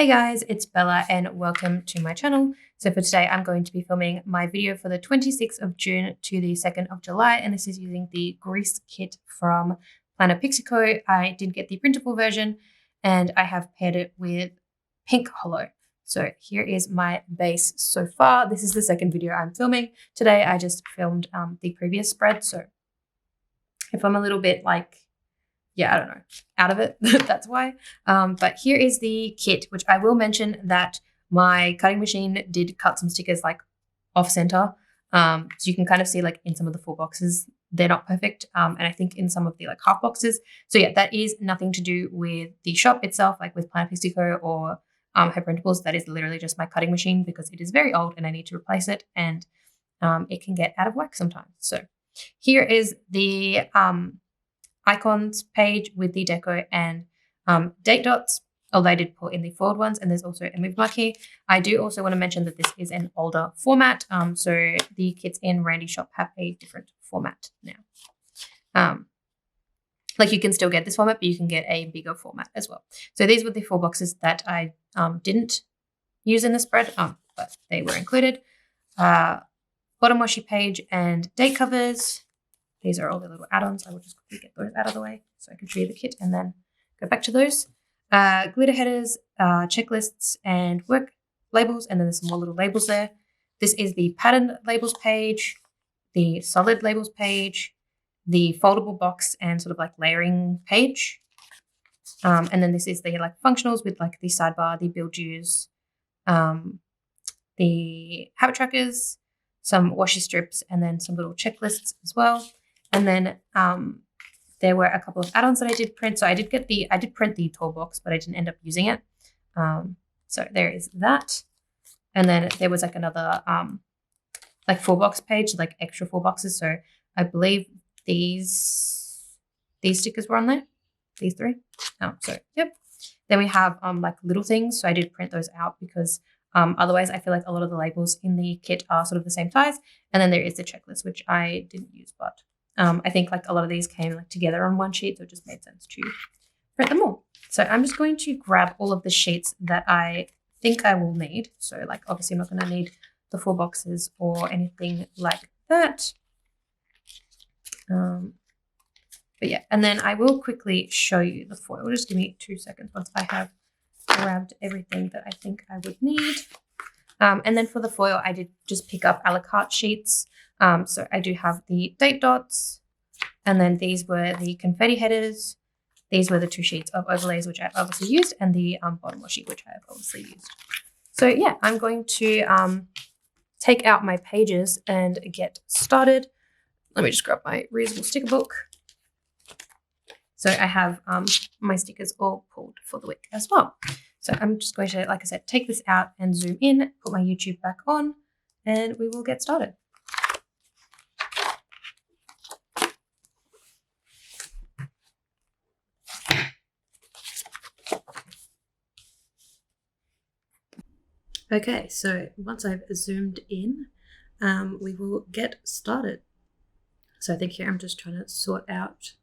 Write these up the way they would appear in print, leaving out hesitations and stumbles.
Hey guys, it's Bella and welcome to my channel. So for today, I'm going to be filming my video for the 26th of June to the 2nd of July, and this is using the grease kit from Planner Pixie Co. I did get the printable version and I have paired it with pink holo. So here is my base so far. This is the second video I'm filming. Today I just filmed the previous spread, so if I'm a little bit I don't know, out of it, that's why. But here is the kit, which I will mention that my cutting machine did cut some stickers off center. So you can kind of see in some of the full boxes, they're not perfect. And I think in some of the half boxes. So yeah, that is nothing to do with the shop itself, with Planner Pixie Co or her printables. That is literally just my cutting machine because it is very old and I need to replace it, and it can get out of whack sometimes. So here is the icons page with the deco and date dots, although I did put in the forward ones, and there's also a move marquee. I do also want to mention that this is an older format, so the kits in Randy's shop have a different format now. You can still get this format, but you can get a bigger format as well. So these were the 4 boxes that I didn't use in the spread, but they were included. Bottom washi page and date covers. These are all the little add-ons. I will just quickly get those out of the way so I can show you the kit and then go back to those. Glitter headers, checklists, and work labels, and then there's some more little labels there. This is the pattern labels page, the solid labels page, the foldable box and sort of layering page. And then this is the functionals with the sidebar, the bill dues, the habit trackers, some washi strips, and then some little checklists as well. And then there were a couple of add-ons that I did print. So I did print the tour box, but I didn't end up using it. So there is that. And then there was another 4-box page, extra 4 boxes. So I believe these stickers were on there. These 3. So yep. Then we have little things. So I did print those out because otherwise I feel a lot of the labels in the kit are sort of the same size. And then there is the checklist, which I didn't use, but I think a lot of these came together on one sheet, so it just made sense to print them all. So I'm just going to grab all of the sheets that I think I will need. So obviously I'm not going to need the 4 boxes or anything like that. But yeah, and then I will quickly show you the foil. Just give me 2 seconds once I have grabbed everything that I think I would need. And then for the foil, I did just pick up a la carte sheets. So I do have the date dots, and then these were the confetti headers. These were the 2 sheets of overlays, which I obviously used, and the bottom washi, which I have obviously used. So yeah, I'm going to take out my pages and get started. Let me just grab my reusable sticker book. So I have my stickers all pulled for the week as well. So I'm just going to, like I said, take this out and zoom in, put my YouTube back on, and we will get started. Okay, so once I've zoomed in, we will get started. So I think here I'm just trying to sort out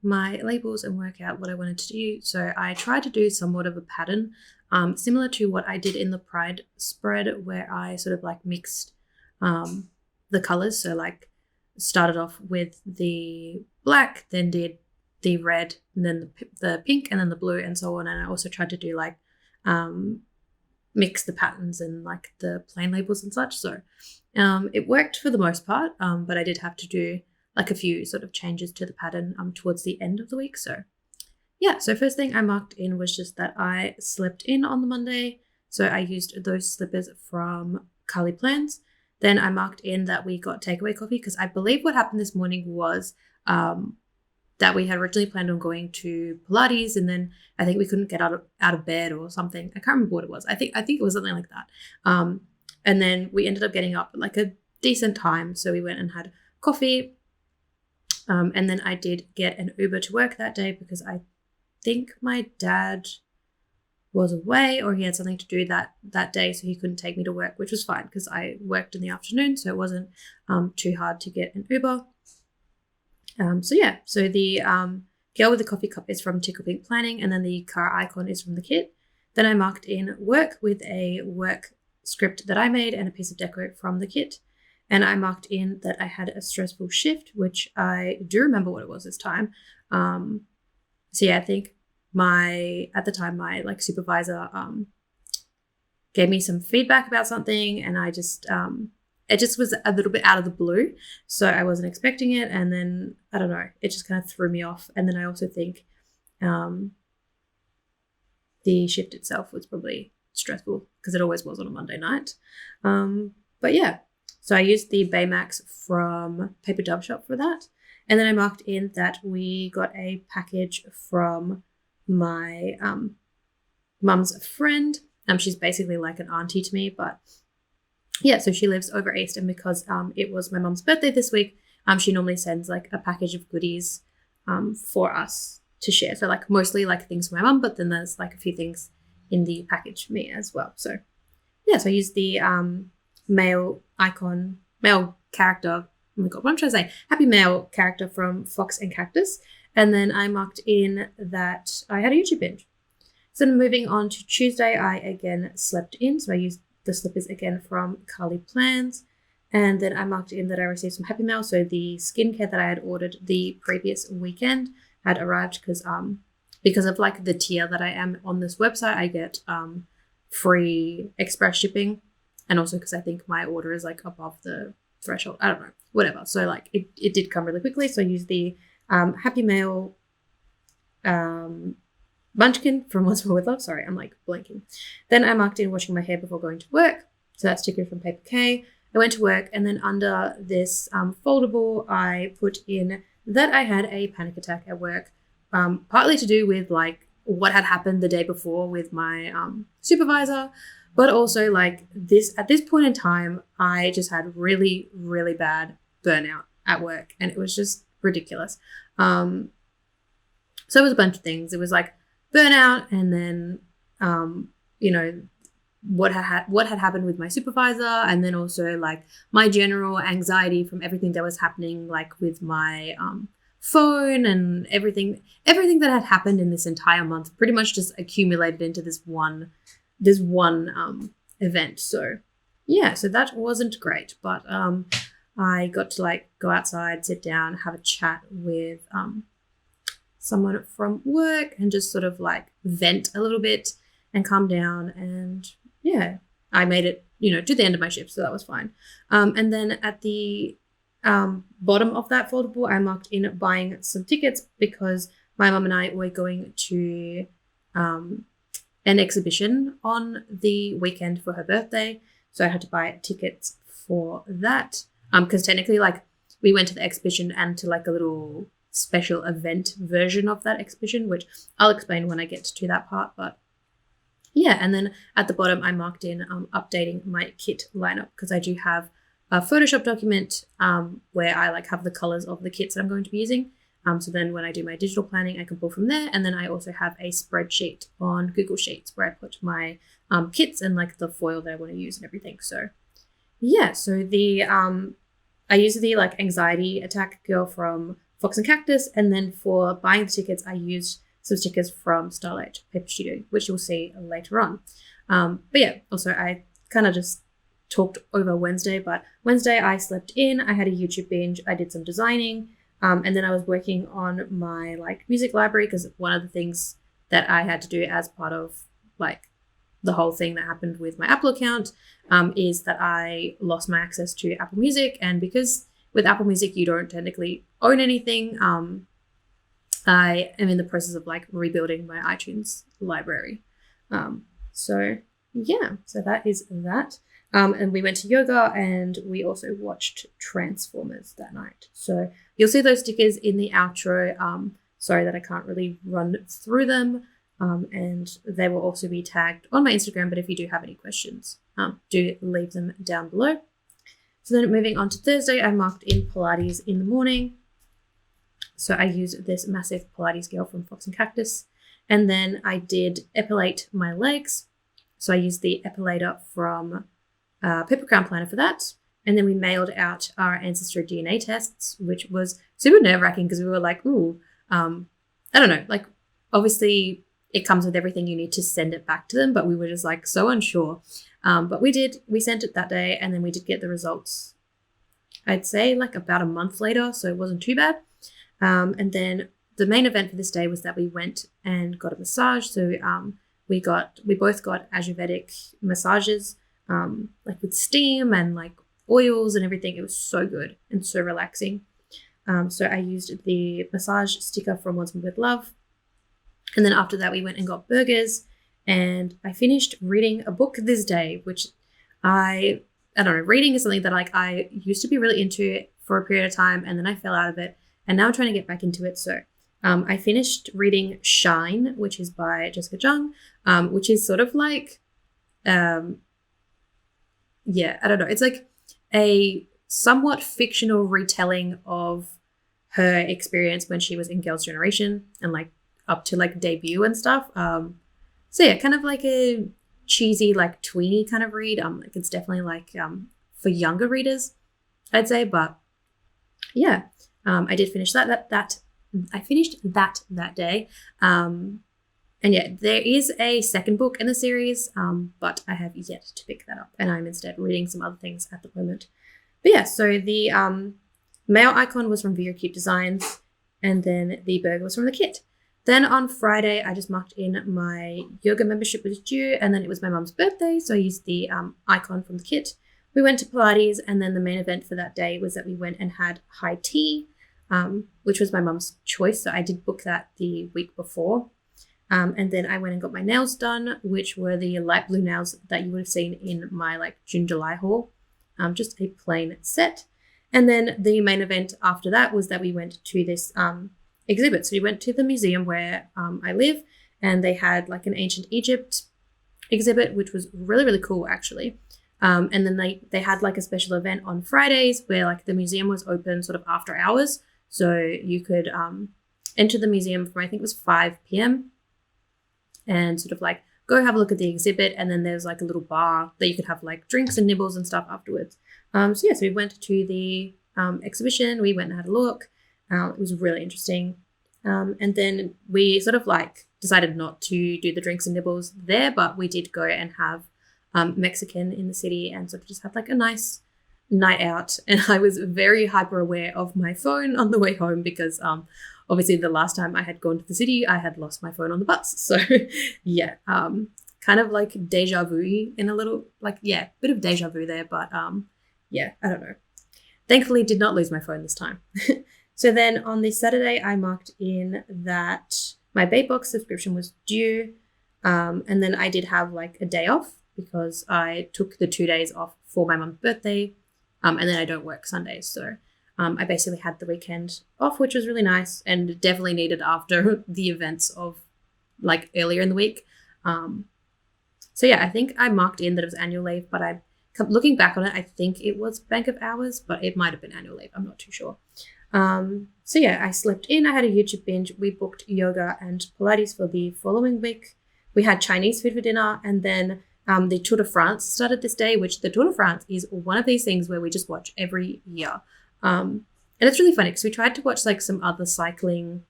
my labels and work out what I wanted to do. So I tried to do somewhat of a pattern, similar to what I did in the Pride spread, where I sort of mixed the colors. So started off with the black, then did the red, and then the pink, and then the blue, and so on. And I also tried to do mix the patterns and the plain labels and such. So it worked for the most part, but I did have to do a few sort of changes to the pattern towards the end of the week. So yeah, so first thing I marked in was just that I slept in on the Monday. So I used those slippers from Carly Plans. Then I marked in that we got takeaway coffee because I believe what happened this morning was that we had originally planned on going to Pilates, and then I think we couldn't get out of bed or something. I can't remember what it was. I think it was something like that. And then we ended up getting up at a decent time, so we went and had coffee. And then I did get an Uber to work that day because I think my dad was away or he had something to do that day, so he couldn't take me to work, which was fine because I worked in the afternoon, so it wasn't too hard to get an Uber. So yeah, so the girl with the coffee cup is from Tickle Pink Planning, and then the car icon is from the kit. Then I marked in work with a work script that I made and a piece of deco from the kit. And I marked in that I had a stressful shift, which I do remember what it was this time. So yeah, I think at the time my like supervisor gave me some feedback about something, and I just it just was a little bit out of the blue, so I wasn't expecting it, and then I don't know, it just kind of threw me off. And then I also think the shift itself was probably stressful because it always was on a Monday night. But yeah, so I used the Baymax from Paper Dub Shop for that. And then I marked in that we got a package from my mum's friend. She's basically like an auntie to me, but yeah, so she lives over east, and because it was my mum's birthday this week, she normally sends like a package of goodies for us to share. So like mostly like things for my mum, but then there's like a few things in the package for me as well. So yeah, so I used the male character. Oh my God, what am I trying to say? Happy male character from Fox and Cactus. And then I marked in that I had a YouTube binge. So then moving on to Tuesday, I again slept in. So I used the slippers again from Carly Plans. And then I marked in that I received some happy mail. So the skincare that I had ordered the previous weekend had arrived because of like the tier that I am on this website, I get free express shipping. And also because I think my order is like above the threshold. I don't know, whatever. So like it did come really quickly. So I used the Happy Mail Munchkin from What's Wrong with Love. Sorry, I'm like blanking. Then I marked in washing my hair before going to work. So that's sticker from Paper K. I went to work, and then under this foldable, I put in that I had a panic attack at work, partly to do with like what had happened the day before with my supervisor, but also like at this point in time, I just had really, really bad burnout at work, and it was just ridiculous. So it was a bunch of things. It was like burnout, and then what had happened with my supervisor, and then also like my general anxiety from everything that was happening, like with my phone and everything that had happened in this entire month pretty much just accumulated into this one event. So yeah, so that wasn't great, but I got to like go outside, sit down, have a chat with someone from work, and just sort of like vent a little bit and calm down. And yeah, I made it, to the end of my shift, so that was fine. And then at the bottom of that foldable, I marked in buying some tickets because my mum and I were going to an exhibition on the weekend for her birthday. So I had to buy tickets for that because technically like we went to the exhibition and to like a little special event version of that exhibition, which I'll explain when I get to that part. But yeah, and then at the bottom I marked in updating my kit lineup because I do have a Photoshop document where I like have the colors of the kits that I'm going to be using. So then when I do my digital planning, I can pull from there. And then I also have a spreadsheet on Google Sheets where I put my kits and like the foil that I want to use and everything. So yeah, so I used the like anxiety attack girl from Fox and Cactus. And then for buying the tickets, I used some stickers from Starlight Paper Studio, which you'll see later on. But yeah, also I kind of just talked over Wednesday, but Wednesday I slept in, I had a YouTube binge, I did some designing, and then I was working on my like music library because one of the things that I had to do as part of like the whole thing that happened with my Apple account is that I lost my access to Apple Music. And because with Apple Music you don't technically own anything, I am in the process of like rebuilding my iTunes library. So yeah, so that is that. And we went to yoga, and we also watched Transformers that night. So you'll see those stickers in the outro. Sorry that I can't really run through them. And they will also be tagged on my Instagram. But if you do have any questions, do leave them down below. So then moving on to Thursday, I marked in Pilates in the morning. So I used this massive Pilates gel from Fox and Cactus. And then I did epilate my legs. So I used the epilator from Paper Crown Planner for that. And then we mailed out our ancestry DNA tests, which was super nerve-wracking because we were like, ooh, I don't know, like obviously it comes with everything you need to send it back to them, but we were just like so unsure. But we sent it that day, and then we did get the results, I'd say like about a month later, so it wasn't too bad. And then the main event for this day was that we went and got a massage. So we both got Ayurvedic massages, like with steam and like oils and everything. It was so good and so relaxing. So I used the massage sticker from Once More With Love. And then after that, we went and got burgers, and I finished reading a book this day, which I don't know, reading is something that like I used to be really into for a period of time, and then I fell out of it, and now I'm trying to get back into it. So I finished reading Shine, which is by Jessica Jung, which is sort of like, I don't know. It's like a somewhat fictional retelling of her experience when she was in Girls' Generation and like up to like debut and stuff. So yeah, kind of like a cheesy, like tweeny kind of read. Like it's definitely like for younger readers, I'd say. But yeah, I did finish I finished that day. And yeah, there is a second book in the series, but I have yet to pick that up, and I'm instead reading some other things at the moment. But yeah, so the male icon was from Vero Cute Designs, and then the burger was from the kit. Then on Friday, I just marked in my yoga membership was due, and then it was my mum's birthday, so I used the icon from the kit. We went to Pilates, and then the main event for that day was that we went and had high tea, which was my mum's choice, so I did book that the week before. And then I went and got my nails done, which were the light blue nails that you would have seen in my like June, July haul, just a plain set. And then the main event after that was that we went to this exhibit. So we went to the museum where I live, and they had like an ancient Egypt exhibit, which was really, really cool actually. And then they had like a special event on Fridays where like the museum was open sort of after hours. So you could enter the museum from, I think it was 5 p.m. and sort of like go have a look at the exhibit. And then there's like a little bar that you could have like drinks and nibbles and stuff afterwards. So yeah, so we went to the exhibition. We went and had a look. It was really interesting. And then we sort of like decided not to do the drinks and nibbles there, but we did go and have Mexican in the city and sort of just had like a nice night out. And I was very hyper aware of my phone on the way home because obviously the last time I had gone to the city, I had lost my phone on the bus. So yeah, kind of like deja vu in a little, like, yeah, bit of deja vu there. But yeah, I don't know. Thankfully did not lose my phone this time. So then on this Saturday, I marked in that my Bait Box subscription was due. And then I did have like a day off because I took the 2 days off for my mum's birthday. And then I don't work Sundays. So I basically had the weekend off, which was really nice and definitely needed after the events of like earlier in the week. So yeah, I think I marked in that it was annual leave, but I looking back on it, I think it was bank of hours, but it might have been annual leave. I'm not too sure. So yeah, I slept in, I had a YouTube binge. We booked yoga and Pilates for the following week. We had Chinese food for dinner, and then the Tour de France started this day, which the Tour de France is one of these things where we just watch every year. And it's really funny because we tried to watch like some other cycling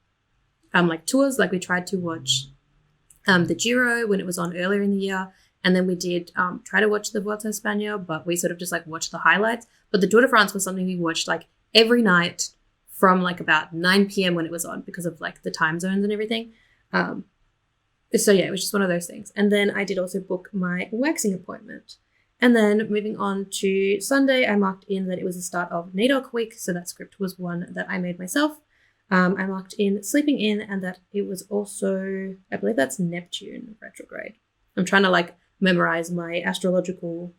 like tours. Like we tried to watch the Giro when it was on earlier in the year. And then we did try to watch the Vuelta a España, but we sort of just like watched the highlights. But the Tour de France was something we watched like every night from like about 9 p.m. when it was on because of like the time zones and everything. So yeah, it was just one of those things. And then I did also book my waxing appointment. And then moving on to Sunday, I marked in that it was the start of NAIDOC week. So that script was one that I made myself. I marked in sleeping in, and that it was also, I believe that's Neptune retrograde. I'm trying to like memorize my astrological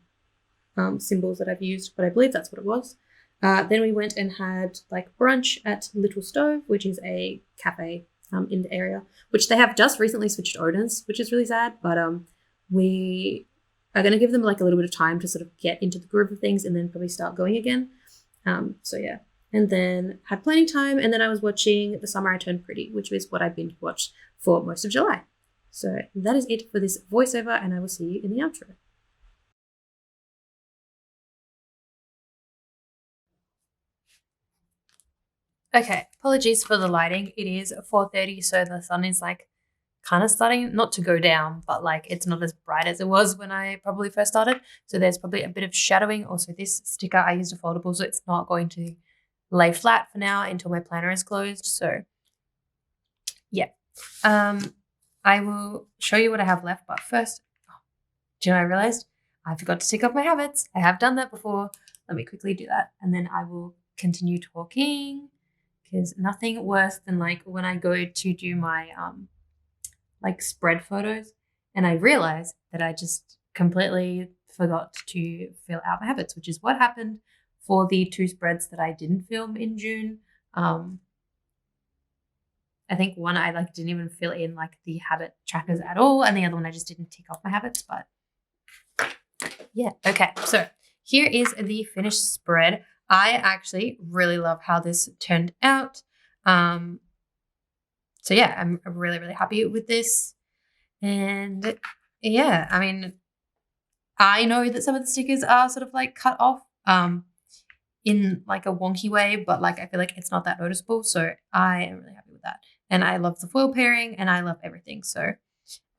symbols that I've used, but I believe that's what it was. Then we went and had like brunch at Little Stove, which is a cafe in the area, which they have just recently switched owners, which is really sad. But we are going to give them like a little bit of time to sort of get into the groove of things and then probably start going again. So yeah, and then had planning time, and then I was watching The Summer I Turned Pretty, which is what I've been watched for most of July. So that is it for this voiceover, and I will see you in the outro. Okay, apologies for the lighting. It is 4:30, so the sun is like kind of starting not to go down, but like it's not as bright as it was when I probably first started. So there's probably a bit of shadowing. Also, this sticker, I used a foldable, so it's not going to lay flat for now until my planner is closed. So yeah, I will show you what I have left. But first, do you know what I realized? I forgot to tick off my habits. I have done that before. Let me quickly do that, and then I will continue talking, because nothing worse than like when I go to do my like spread photos and I realize that I just completely forgot to fill out my habits, which is what happened for the 2 spreads that I didn't film in June. I think one I like didn't even fill in like the habit trackers at all, and the other one I just didn't tick off my habits. But yeah, okay, so here is the finished spread. I actually really love how this turned out. So yeah, I'm really, really happy with this. And yeah, I mean, I know that some of the stickers are sort of like cut off in like a wonky way, but like I feel like it's not that noticeable. So I am really happy with that. And I love the foil pairing and I love everything. So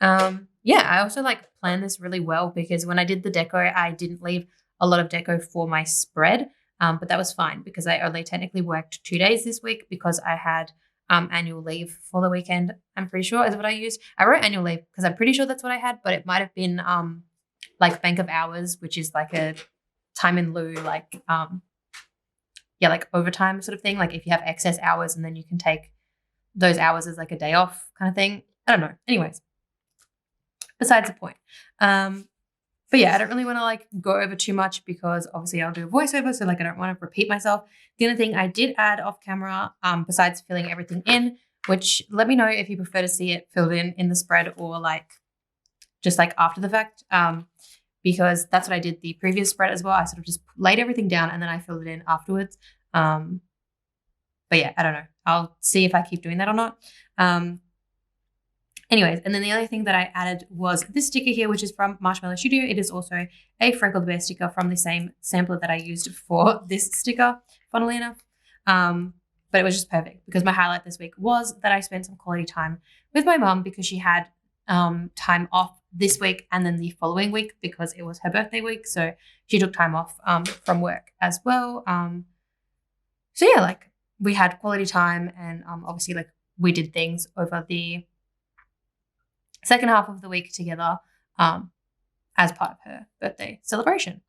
yeah, I also like planned this really well, because when I did the deco, I didn't leave a lot of deco for my spread. But that was fine because I only technically worked 2 days this week because I had annual leave for the weekend. I'm pretty sure is what I used. I wrote annual leave because I'm pretty sure that's what I had, but it might have been like bank of hours, which is like a time in lieu, like yeah, like overtime sort of thing. Like if you have excess hours and then you can take those hours as like a day off kind of thing. I don't know. Anyways, besides the point. But yeah, I don't really want to like go over too much because obviously I'll do a voiceover. So like I don't want to repeat myself. The only thing I did add off camera, besides filling everything in, which let me know if you prefer to see it filled in the spread or like just like after the fact, because that's what I did the previous spread as well. I sort of just laid everything down and then I filled it in afterwards. But yeah, I don't know. I'll see if I keep doing that or not. Anyways, and then the other thing that I added was this sticker here, which is from Marshmallow Studio. It is also a Freckle the Bear sticker from the same sampler that I used for this sticker, funnily enough. But it was just perfect because my highlight this week was that I spent some quality time with my mum because she had time off this week and then the following week because it was her birthday week. So she took time off from work as well. So yeah, like we had quality time and obviously like we did things over the second half of the week together as part of her birthday celebration.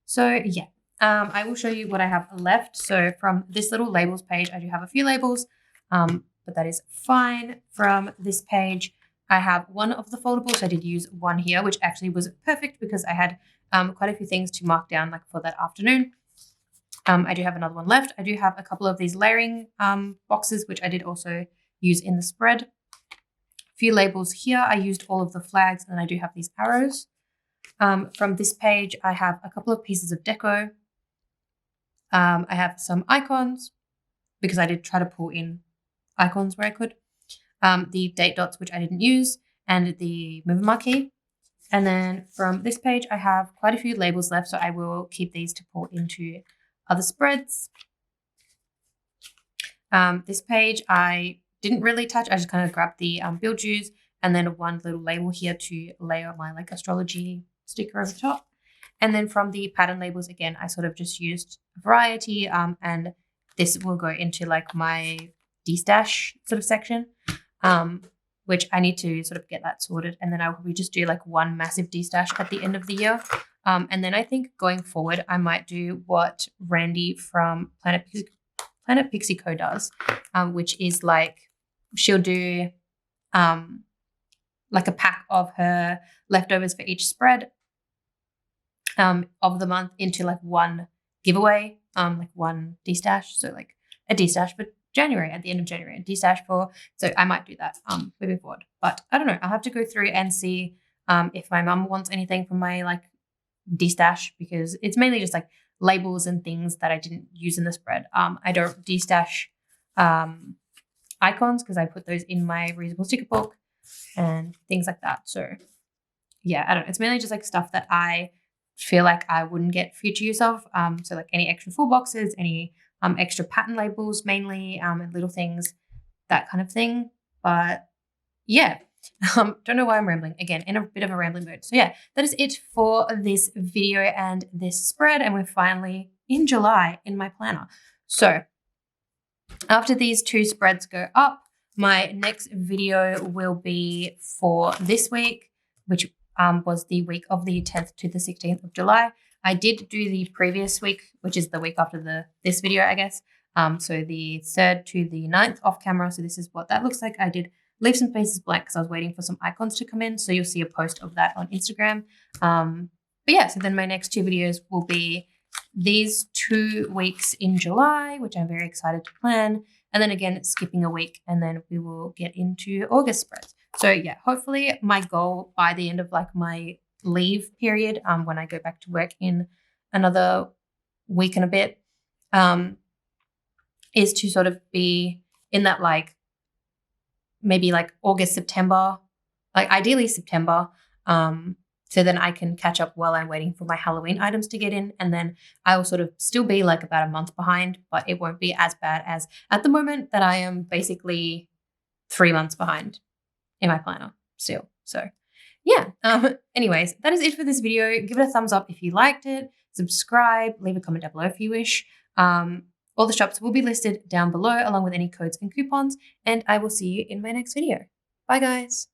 So yeah, I will show you what I have left. So from this little labels page, I do have a few labels, but that is fine. From this page, I have one of the foldables. I did use one here, which actually was perfect because I had quite a few things to mark down like for that afternoon. I do have another one left. I do have a couple of these layering boxes, which I did also use in the spread. Few labels here. I used all of the flags and I do have these arrows. From this page, I have a couple of pieces of deco. I have some icons because I did try to pull in icons where I could. The date dots, which I didn't use, and the mover marquee. And then from this page, I have quite a few labels left, so I will keep these to pull into other spreads. This page, I didn't really touch. I just kind of grabbed the Beetlejuice and then one little label here to layer my like astrology sticker over the top. And then from the pattern labels, again, I sort of just used a variety and this will go into like my D-stash sort of section, which I need to sort of get that sorted. And then I'll probably just do like one massive D-stash at the end of the year. And then I think going forward, I might do what Randy from Planet Pixie Co does, which is like she'll do like a pack of her leftovers for each spread of the month into like one giveaway, like one D-stash. So like a D-stash for January, at the end of January, a D-stash for, so I might do that moving forward. But I don't know, I'll have to go through and see if my mum wants anything from my like D-stash, because it's mainly just like labels and things that I didn't use in the spread. I don't D-stash icons because I put those in my reusable sticker book and things like that. So yeah, I don't know. It's mainly just like stuff that I feel like I wouldn't get future use of. So like any extra full boxes, any extra pattern labels mainly, and little things, that kind of thing. But yeah, Don't know why I'm rambling. Again, in a bit of a rambling mood. So yeah, that is it for this video and this spread. And we're finally in July in my planner. So after these 2 spreads go up, my next video will be for this week, which was the week of the 10th to the 16th of July. I did do the previous week, which is the week after this video, I guess. So the 3rd to the 9th off camera. So this is what that looks like. I did leave some spaces blank because I was waiting for some icons to come in. So you'll see a post of that on Instagram. But yeah, so then my next 2 videos will be these 2 weeks in July, which I'm very excited to plan. And then again, skipping a week, and then we will get into August spreads. So yeah, hopefully my goal by the end of like my leave period, when I go back to work in another week and a bit, is to sort of be in that like maybe like August, September, like ideally September. So then I can catch up while I'm waiting for my Halloween items to get in. And then I will sort of still be like about a month behind, but it won't be as bad as at the moment that I am basically 3 months behind in my planner still. So yeah, anyways, that is it for this video. Give it a thumbs up if you liked it, subscribe, leave a comment down below if you wish. All the shops will be listed down below along with any codes and coupons, and I will see you in my next video. Bye guys.